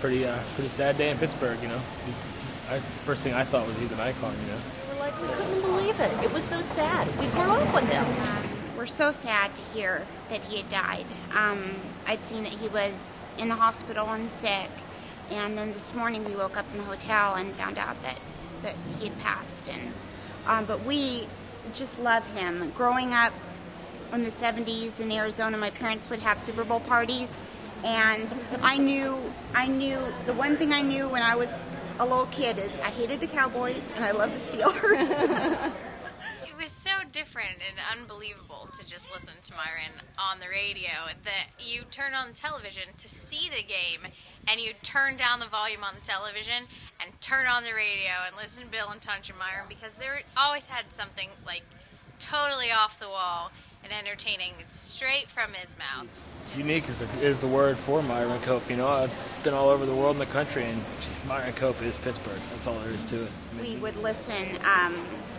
pretty sad day in Pittsburgh. You know, first thing I thought was he's an icon. You know, We're like, we couldn't believe it. It was so sad. We grew up with him. We're so sad to hear that he had died. I'd seen that he was in the hospital and sick, and then this morning we woke up in the hotel and found out that he had passed. And but we just love him. Growing up in the 70s in Arizona, my parents would have Super Bowl parties, and I knew the one thing I knew when I was a little kid is I hated the Cowboys and I loved the Steelers. It was so different and unbelievable to just listen to Myron on the radio that you turn on the television to see the game, and you turn down the volume on the television and turn on the radio and listen to Bill and Tunch and Myron, because they always had something like totally off the wall and entertaining. It's straight from his mouth. Unique is the word for Myron Cope. You know, I've been all over the world and the country, and Myron Cope is Pittsburgh. That's all there is to it. We would listen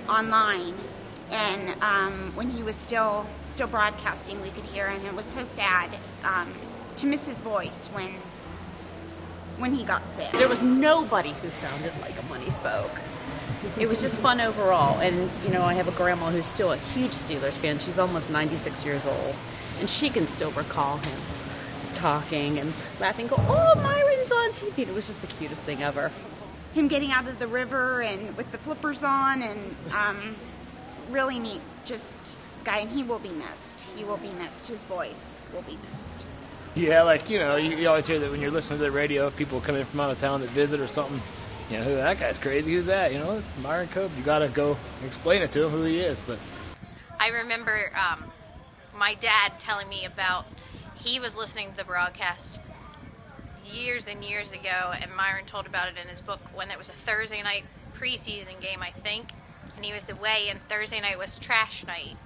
online, and when he was still broadcasting, we could hear him. It was so sad to miss his voice when he got sick. There was nobody who sounded like him when he spoke. It was just fun overall. And, you know, I have a grandma who's still a huge Steelers fan. She's almost 96 years old. And she can still recall him talking and laughing, go, "Oh, Myron's on TV." It was just the cutest thing ever. Him getting out of the river and with the flippers on, and really neat, just guy. And he will be missed. He will be missed. His voice will be missed. Yeah, like, you know, you always hear that when you're listening to the radio, people come in from out of town that visit or something. You know, that guy's crazy. Who's that? You know, it's Myron Cope. You got to go explain it to him who he is. But I remember my dad telling me about, he was listening to the broadcast years and years ago, and Myron told about it in his book when it was a Thursday night preseason game, I think, and he was away, and Thursday night was trash night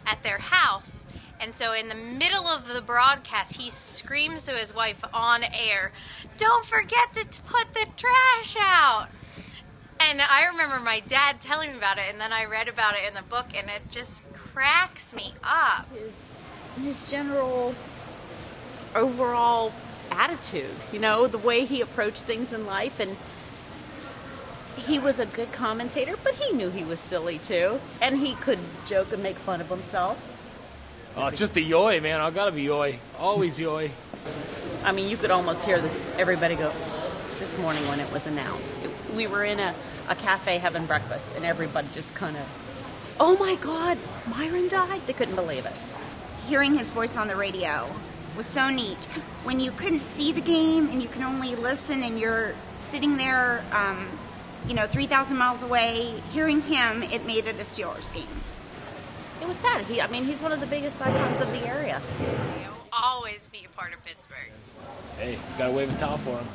at their house. And so in the middle of the broadcast, he screams to his wife on air, "Don't forget to put the trash out." And I remember my dad telling me about it, and then I read about it in the book, and it just cracks me up. His general overall attitude, you know, the way he approached things in life. And he was a good commentator, but he knew he was silly too. And he could joke and make fun of himself. oh, it's just a yoy, man. I gotta be yoy. Always yoy. I mean, you could almost hear everybody go, this morning when it was announced. We were in a cafe having breakfast, and everybody just kind of, "Oh my God, Myron died?" They couldn't believe it. Hearing his voice on the radio was so neat. When you couldn't see the game and you can only listen, and you're sitting there, 3,000 miles away, hearing him, it made it a Steelers game. It was sad. He's one of the biggest icons of the area. He'll always be a part of Pittsburgh. Hey, you gotta wave a towel for him.